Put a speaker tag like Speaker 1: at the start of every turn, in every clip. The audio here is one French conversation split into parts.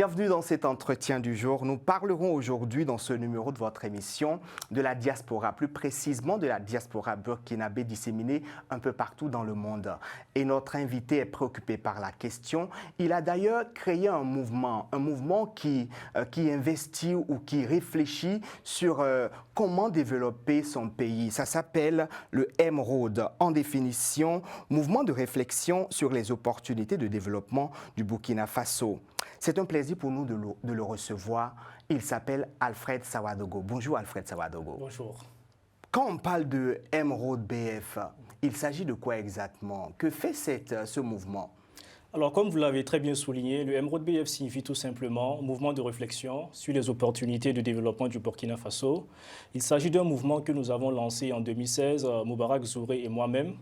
Speaker 1: Bienvenue dans cet entretien du jour. Nous parlerons aujourd'hui dans ce numéro de votre émission de la diaspora, plus précisément de la diaspora burkinabé disséminée un peu partout dans le monde. Et notre invité est préoccupé par la question. Il a d'ailleurs créé un mouvement qui investit ou qui réfléchit sur comment développer son pays. Ça s'appelle le MROAD, en définition, mouvement de réflexion sur les opportunités de développement du Burkina Faso. C'est un plaisir pour nous de le recevoir. Il s'appelle Alfred Sawadogo. Bonjour Alfred Sawadogo.
Speaker 2: Bonjour.
Speaker 1: Quand on parle de MROAD BF, il s'agit de quoi exactement? Que fait ce mouvement?
Speaker 2: Alors, comme vous l'avez très bien souligné, le MROAD BF signifie tout simplement mouvement de réflexion sur les opportunités de développement du Burkina Faso. Il s'agit d'un mouvement que nous avons lancé en 2016, Moubarak Zouré et moi-même.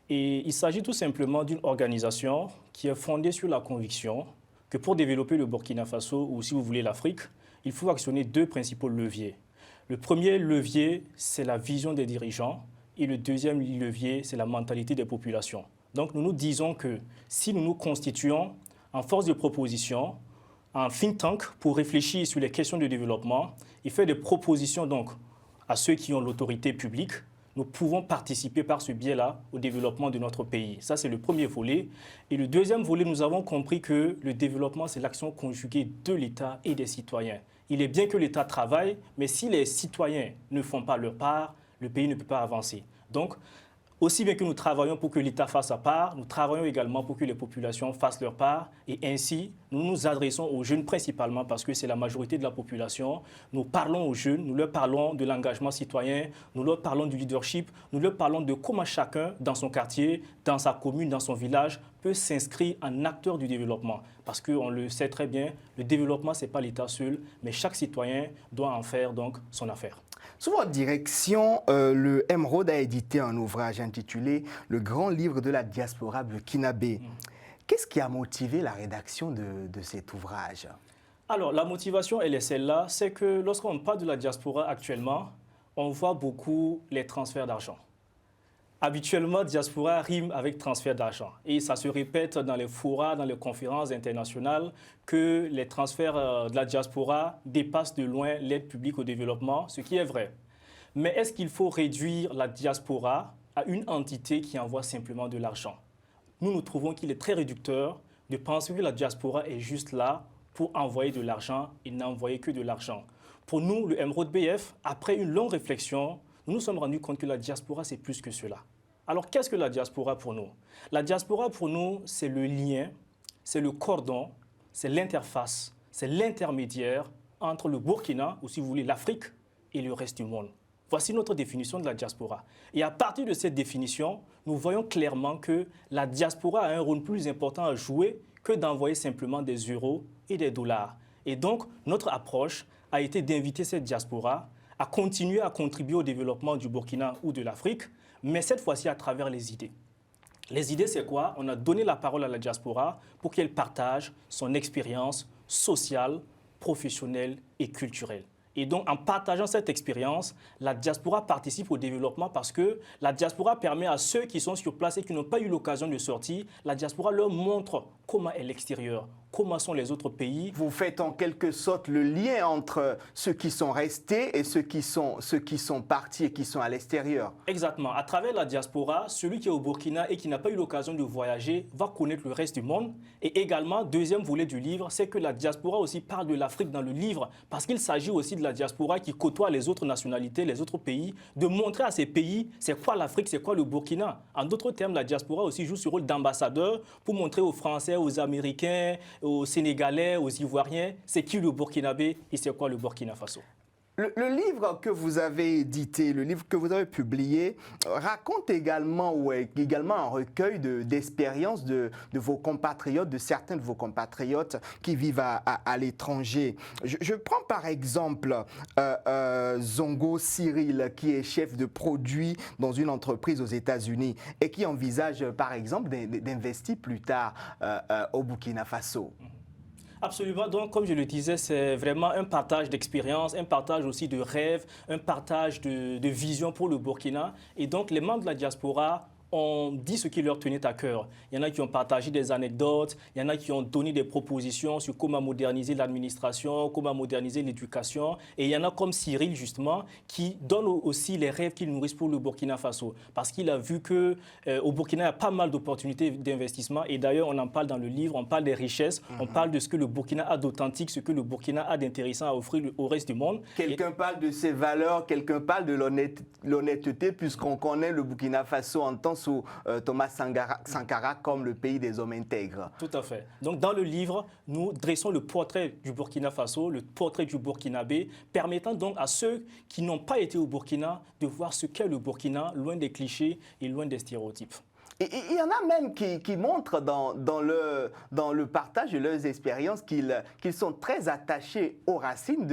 Speaker 2: Et il s'agit tout simplement d'une organisation qui est fondée sur la conviction que pour développer le Burkina Faso, ou si vous voulez l'Afrique, il faut actionner deux principaux leviers. Le premier levier, c'est la vision des dirigeants, et le deuxième levier, c'est la mentalité des populations. Donc nous nous disons que si nous nous constituons en force de proposition, en think tank pour réfléchir sur les questions de développement et faire des propositions donc à ceux qui ont l'autorité publique, nous pouvons participer par ce biais-là au développement de notre pays. Ça, c'est le premier volet. Et le deuxième volet, nous avons compris que le développement, c'est l'action conjuguée de l'État et des citoyens. Il est bien que l'État travaille, mais si les citoyens ne font pas leur part, le pays ne peut pas avancer. Donc, aussi bien que nous travaillons pour que l'État fasse sa part, nous travaillons également pour que les populations fassent leur part. Et ainsi, nous nous adressons aux jeunes principalement parce que c'est la majorité de la population. Nous parlons aux jeunes, nous leur parlons de l'engagement citoyen, nous leur parlons du leadership, nous leur parlons de comment chacun, dans son quartier, dans sa commune, dans son village, peut s'inscrire en acteur du développement. Parce qu'on le sait très bien, le développement, ce n'est pas l'État seul, mais chaque citoyen doit en faire donc son affaire.
Speaker 1: Sous votre direction, le MROAD a édité un ouvrage intitulé « Le grand livre de la diaspora burkinabé ». Qu'est-ce qui a motivé la rédaction de cet ouvrage?
Speaker 2: Alors, la motivation, elle est celle-là, c'est que lorsqu'on parle de la diaspora actuellement, on voit beaucoup les transferts d'argent. Habituellement, diaspora rime avec transfert d'argent. Et ça se répète dans les forats, dans les conférences internationales, que les transferts de la diaspora dépassent de loin l'aide publique au développement, ce qui est vrai. Mais est-ce qu'il faut réduire la diaspora à une entité qui envoie simplement de l'argent? Nous trouvons qu'il est très réducteur de penser que la diaspora est juste là pour envoyer de l'argent et n'envoyer que de l'argent. Pour nous, le MROAD BF, après une longue réflexion, nous nous sommes rendus compte que la diaspora, c'est plus que cela. Alors, qu'est-ce que la diaspora pour nous? La diaspora pour nous, c'est le lien, c'est le cordon, c'est l'interface, c'est l'intermédiaire entre le Burkina, ou si vous voulez l'Afrique, et le reste du monde. Voici notre définition de la diaspora. Et à partir de cette définition, nous voyons clairement que la diaspora a un rôle plus important à jouer que d'envoyer simplement des euros et des dollars. Et donc, notre approche a été d'inviter cette diaspora à continuer à contribuer au développement du Burkina ou de l'Afrique, mais cette fois-ci à travers les idées. Les idées, c'est quoi? On a donné la parole à la diaspora pour qu'elle partage son expérience sociale, professionnelle et culturelle. Et donc, en partageant cette expérience, la diaspora participe au développement parce que la diaspora permet à ceux qui sont sur place et qui n'ont pas eu l'occasion de sortir, la diaspora leur montre comment est l'extérieur, comment sont les autres pays.
Speaker 1: Vous faites en quelque sorte le lien entre ceux qui sont restés et ceux qui sont partis et qui sont à l'extérieur.
Speaker 2: Exactement. À travers la diaspora, celui qui est au Burkina et qui n'a pas eu l'occasion de voyager va connaître le reste du monde. Et également, deuxième volet du livre, c'est que la diaspora aussi parle de l'Afrique dans le livre parce qu'il s'agit aussi de la diaspora qui côtoie les autres nationalités, les autres pays, de montrer à ces pays c'est quoi l'Afrique, c'est quoi le Burkina. En d'autres termes, la diaspora aussi joue ce rôle d'ambassadeur pour montrer aux Français, aux Américains, aux Sénégalais, aux Ivoiriens, c'est qui le Burkinabé et c'est quoi le Burkina Faso.
Speaker 1: Le livre que vous avez édité, le livre que vous avez publié, raconte également, ou est également un recueil d'expériences de vos compatriotes, de certains de vos compatriotes qui vivent à l'étranger. Je prends par exemple Zongo Cyril, qui est chef de produit dans une entreprise aux États-Unis et qui envisage par exemple d'investir plus tard au Burkina Faso.
Speaker 2: Absolument. Donc, comme je le disais, c'est vraiment un partage d'expérience, un partage aussi de rêves, un partage de vision pour le Burkina. Et donc, les membres de la diaspora ont dit ce qui leur tenait à cœur. Il y en a qui ont partagé des anecdotes, il y en a qui ont donné des propositions sur comment moderniser l'administration, comment moderniser l'éducation. Et il y en a comme Cyril, justement, qui donne aussi les rêves qu'il nourrissent pour le Burkina Faso. Parce qu'il a vu qu'au Burkina, il y a pas mal d'opportunités d'investissement. Et d'ailleurs, on en parle dans le livre, on parle des richesses, on parle de ce que le Burkina a d'authentique, ce que le Burkina a d'intéressant à offrir au reste du monde.
Speaker 1: Quelqu'un parle de ses valeurs, quelqu'un parle de l'honnêteté, puisqu'on connaît le Burkina Faso en temps sous Thomas Sankara comme le pays des hommes intègres.
Speaker 2: Tout à fait. Donc dans le livre, nous dressons le portrait du Burkina Faso, le portrait du Burkinabé, permettant donc à ceux qui n'ont pas été au Burkina de voir ce qu'est le Burkina, loin des clichés et loin des stéréotypes.
Speaker 1: Et il y en a même qui montrent dans le partage de leurs expériences qu'ils sont très attachés aux racines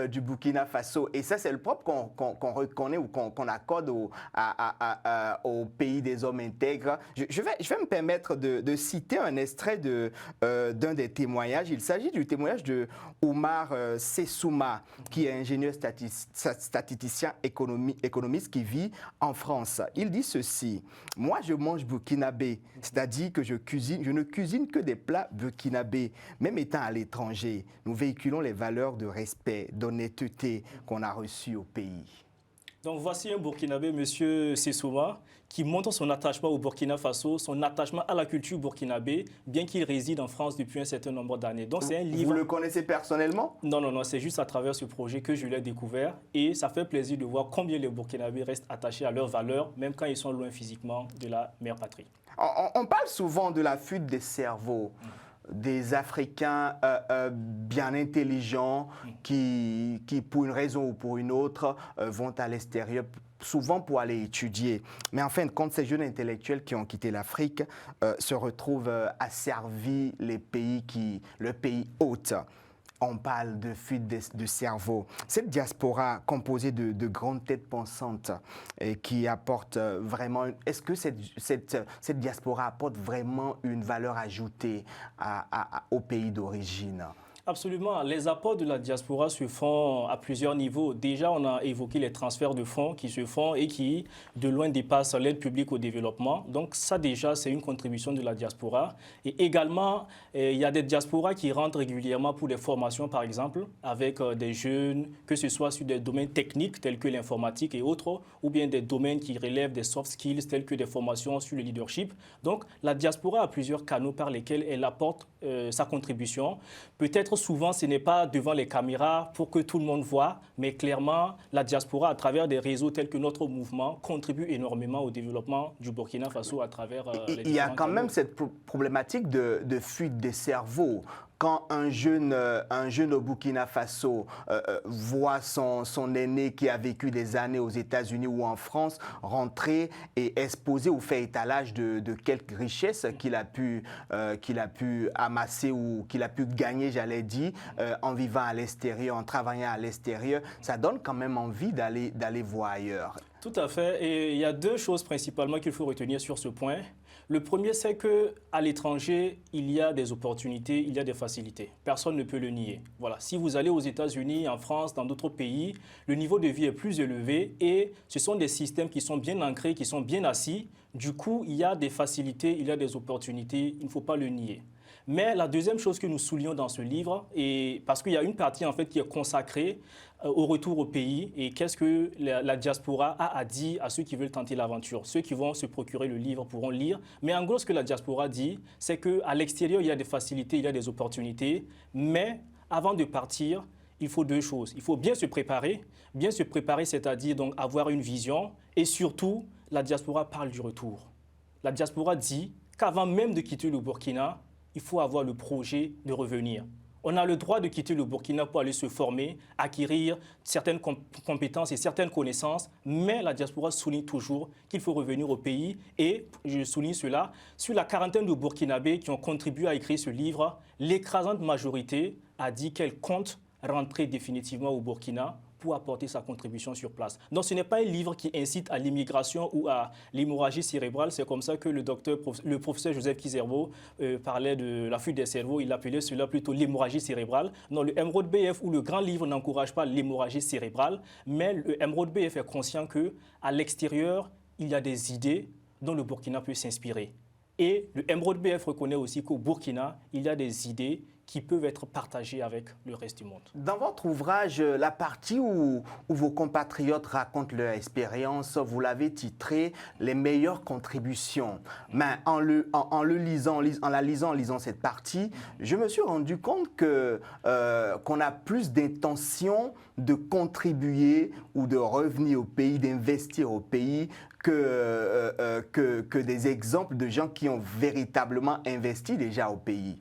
Speaker 1: du Burkina Faso. Et ça, c'est le propre qu'on reconnaît ou qu'on accorde au pays des hommes intègres. Je vais me permettre de citer un extrait d'un des témoignages. Il s'agit du témoignage de Oumar Sessouma, qui est ingénieur statisticien économiste qui vit en France. Il dit ceci: « Moi, je mange burkinabé, c'est-à-dire que je ne cuisine que des plats burkinabés. Même étant à l'étranger, nous véhiculons les valeurs de respect, d'honnêteté qu'on a reçues au pays. »
Speaker 2: Donc voici un Burkinabé, M. Sessouma, qui montre son attachement au Burkina Faso, son attachement à la culture burkinabé, bien qu'il réside en France depuis un certain nombre d'années. Donc c'est un livre...
Speaker 1: Vous le connaissez personnellement?
Speaker 2: Non, c'est juste à travers ce projet que je l'ai découvert. Et ça fait plaisir de voir combien les Burkinabés restent attachés à leurs valeurs, même quand ils sont loin physiquement de la mère patrie.
Speaker 1: On parle souvent de la fuite des cerveaux. Des Africains bien intelligents qui, pour une raison ou pour une autre, vont à l'extérieur, souvent pour aller étudier. Mais en fin de compte, ces jeunes intellectuels qui ont quitté l'Afrique se retrouvent asservis le pays hôte. On parle de fuite de cerveau. Cette diaspora composée de grandes têtes pensantes et qui apporte vraiment... Est-ce que cette diaspora apporte vraiment une valeur ajoutée au pays d'origine?
Speaker 2: Absolument. Les apports de la diaspora se font à plusieurs niveaux. Déjà, on a évoqué les transferts de fonds qui se font et qui, de loin, dépassent l'aide publique au développement. Donc ça, déjà, c'est une contribution de la diaspora. Et également, il y a des diasporas qui rentrent régulièrement pour des formations, par exemple, avec des jeunes, que ce soit sur des domaines techniques tels que l'informatique et autres, ou bien des domaines qui relèvent des soft skills tels que des formations sur le leadership. Donc, la diaspora a plusieurs canaux par lesquels elle apporte sa contribution. Peut-être souvent, ce n'est pas devant les caméras pour que tout le monde voit, mais clairement, la diaspora, à travers des réseaux tels que notre mouvement, contribue énormément au développement du Burkina Faso à travers les
Speaker 1: Il y a quand même cette problématique de fuite des cerveaux. Quand un jeune au Burkina Faso voit son aîné qui a vécu des années aux États-Unis ou en France rentrer et exposer ou faire étalage de quelques richesses qu'il a pu amasser ou qu'il a pu gagner, j'allais dire, en vivant à l'extérieur, en travaillant à l'extérieur, ça donne quand même envie d'aller voir ailleurs.
Speaker 2: Tout à fait. Et il y a deux choses principalement qu'il faut retenir sur ce point. Le premier, c'est qu'à l'étranger, il y a des opportunités, il y a des facilités. Personne ne peut le nier. Voilà. Si vous allez aux États-Unis, en France, dans d'autres pays, le niveau de vie est plus élevé et ce sont des systèmes qui sont bien ancrés, qui sont bien assis. Du coup, il y a des facilités, il y a des opportunités, il ne faut pas le nier. Mais la deuxième chose que nous soulignons dans ce livre, et parce qu'il y a une partie en fait qui est consacrée au retour au pays et qu'est-ce que la diaspora a à dire à ceux qui veulent tenter l'aventure. Ceux qui vont se procurer le livre pourront lire. Mais en gros, ce que la diaspora dit, c'est qu'à l'extérieur, il y a des facilités, il y a des opportunités. Mais avant de partir, il faut deux choses. Il faut bien se préparer, c'est-à-dire donc avoir une vision. Et surtout, la diaspora parle du retour. La diaspora dit qu'avant même de quitter le Burkina, il faut avoir le projet de revenir. On a le droit de quitter le Burkina pour aller se former, acquérir certaines compétences et certaines connaissances, mais la diaspora souligne toujours qu'il faut revenir au pays. Et je souligne cela, sur la quarantaine de Burkinabés qui ont contribué à écrire ce livre, l'écrasante majorité a dit qu'elle compte rentrer définitivement au Burkina pour apporter sa contribution sur place. Donc ce n'est pas un livre qui incite à l'immigration ou à l'hémorragie cérébrale. C'est comme ça que le professeur Joseph Kizerbo parlait de la fuite des cerveaux. Il appelait cela plutôt l'hémorragie cérébrale. Non, le Emeraude BF ou le grand livre n'encourage pas l'hémorragie cérébrale, mais le Emeraude BF est conscient qu'à l'extérieur, il y a des idées, dont le Burkina peut s'inspirer. Et le Emerald BF reconnaît aussi qu'au Burkina, il y a des idées qui peuvent être partagées avec le reste du monde.
Speaker 1: Dans votre ouvrage, la partie où vos compatriotes racontent leur expérience, vous l'avez titré « Les meilleures contributions ». Mais en la lisant cette partie, je me suis rendu compte qu'on a plus d'intention de contribuer ou de revenir au pays, d'investir au pays, que des exemples de gens qui ont véritablement investi déjà au pays.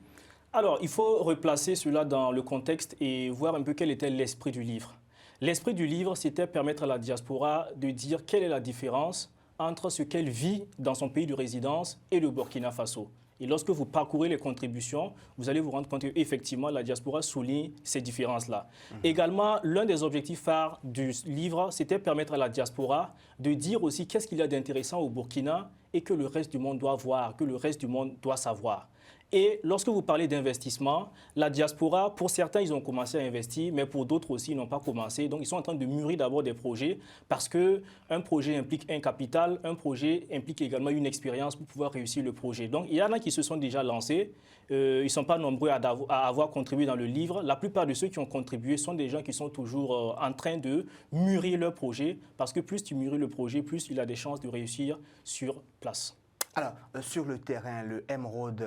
Speaker 2: Alors, il faut replacer cela dans le contexte et voir un peu quel était l'esprit du livre. L'esprit du livre, c'était permettre à la diaspora de dire quelle est la différence entre ce qu'elle vit dans son pays de résidence et le Burkina Faso. Et lorsque vous parcourez les contributions, vous allez vous rendre compte qu'effectivement, la diaspora souligne ces différences-là. Également, l'un des objectifs phares du livre, c'était permettre à la diaspora de dire aussi qu'est-ce qu'il y a d'intéressant au Burkina et que le reste du monde doit voir, que le reste du monde doit savoir. Et lorsque vous parlez d'investissement, la diaspora, pour certains, ils ont commencé à investir, mais pour d'autres aussi, ils n'ont pas commencé. Donc, ils sont en train de mûrir d'abord des projets parce qu'un projet implique un capital, un projet implique également une expérience pour pouvoir réussir le projet. Donc, il y en a qui se sont déjà lancés. Ils ne sont pas nombreux à avoir contribué dans le livre. La plupart de ceux qui ont contribué sont des gens qui sont toujours en train de mûrir leur projet parce que plus tu mûris le projet, plus il a des chances de réussir sur place.
Speaker 1: Alors, sur le terrain, le Emerald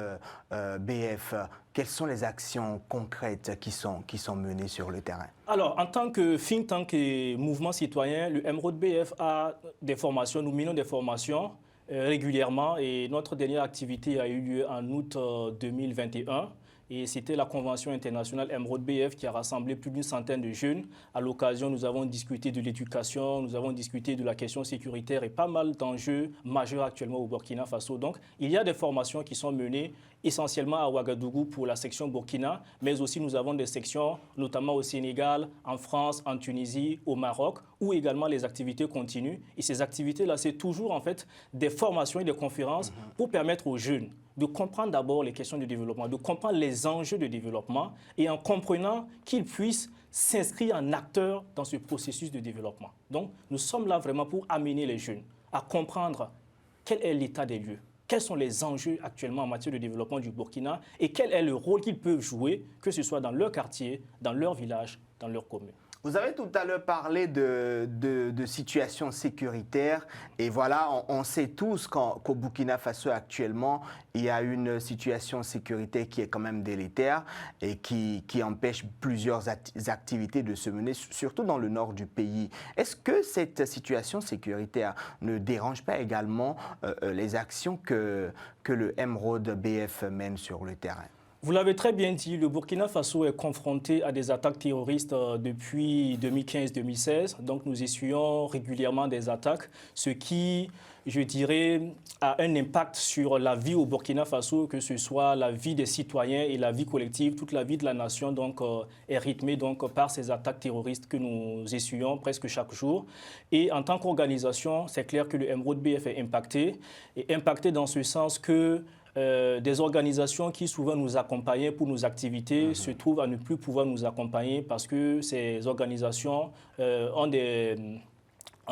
Speaker 1: BF, quelles sont les actions concrètes qui sont menées sur le terrain?
Speaker 2: Alors, en tant que think tank et mouvement citoyen, le Emerald BF a des formations, nous menons des formations régulièrement et notre dernière activité a eu lieu en août 2021. Et c'était la Convention internationale Emerald BF qui a rassemblé plus d'une centaine de jeunes. À l'occasion, nous avons discuté de l'éducation, nous avons discuté de la question sécuritaire et pas mal d'enjeux majeurs actuellement au Burkina Faso. Donc, il y a des formations qui sont menées essentiellement à Ouagadougou pour la section Burkina, mais aussi nous avons des sections notamment au Sénégal, en France, en Tunisie, au Maroc, où également les activités continuent. Et ces activités-là, c'est toujours en fait des formations et des conférences pour permettre aux jeunes de comprendre d'abord les questions de développement, de comprendre les enjeux de développement et en comprenant qu'ils puissent s'inscrire en acteurs dans ce processus de développement. Donc, nous sommes là vraiment pour amener les jeunes à comprendre quel est l'état des lieux, quels sont les enjeux actuellement en matière de développement du Burkina et quel est le rôle qu'ils peuvent jouer, que ce soit dans leur quartier, dans leur village, dans leur commune.
Speaker 1: Vous avez tout à l'heure parlé de situation sécuritaire et voilà, on sait tous qu'au Burkina Faso actuellement, il y a une situation sécuritaire qui est quand même délétère et qui empêche plusieurs activités de se mener, surtout dans le nord du pays. Est-ce que cette situation sécuritaire ne dérange pas également les actions que le Emerald BF mène sur le terrain?
Speaker 2: Vous l'avez très bien dit, le Burkina Faso est confronté à des attaques terroristes depuis 2015-2016. Donc nous essuyons régulièrement des attaques, ce qui, je dirais, a un impact sur la vie au Burkina Faso, que ce soit la vie des citoyens et la vie collective. Toute la vie de la nation donc, est rythmée donc, par ces attaques terroristes que nous essuyons presque chaque jour. Et en tant qu'organisation, c'est clair que le Emerald BF est impacté. Et impacté dans ce sens que des organisations qui souvent nous accompagnaient pour nos activités se trouvent à ne plus pouvoir nous accompagner parce que ces organisations ont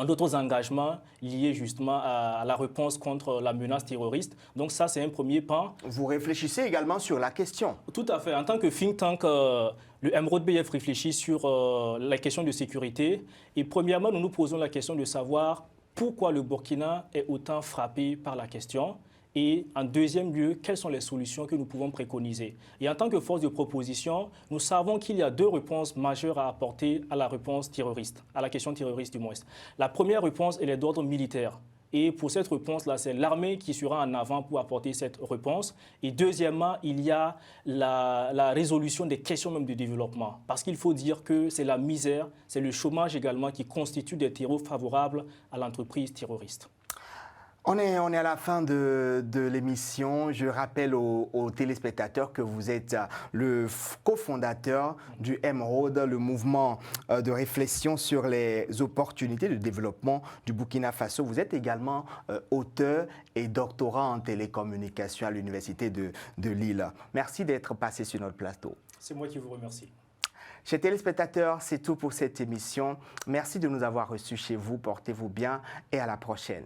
Speaker 2: d'autres engagements liés justement à la réponse contre la menace terroriste. Donc ça, c'est un premier pan.
Speaker 1: Vous réfléchissez également sur la question.
Speaker 2: Tout à fait. En tant que think tank, le Emerald BF réfléchit sur la question de sécurité. Et premièrement, nous nous posons la question de savoir pourquoi le Burkina est autant frappé par la question. Et en deuxième lieu, quelles sont les solutions que nous pouvons préconiser? Et en tant que force de proposition, nous savons qu'il y a deux réponses majeures à apporter à la réponse terroriste, à la question terroriste du moins. La première réponse, elle est d'ordre militaire. Et pour cette réponse-là, c'est l'armée qui sera en avant pour apporter cette réponse. Et deuxièmement, il y a la résolution des questions même de développement. Parce qu'il faut dire que c'est la misère, c'est le chômage également qui constitue des terreaux favorables à l'entreprise terroriste.
Speaker 1: On est à la fin de l'émission. Je rappelle aux téléspectateurs que vous êtes le cofondateur du Emerald, le mouvement de réflexion sur les opportunités de développement du Burkina Faso. Vous êtes également auteur et doctorant en télécommunication à l'Université de Lille. Merci d'être passé sur notre plateau.
Speaker 2: C'est moi qui vous remercie.
Speaker 1: Chers téléspectateurs, c'est tout pour cette émission. Merci de nous avoir reçus chez vous. Portez-vous bien et à la prochaine.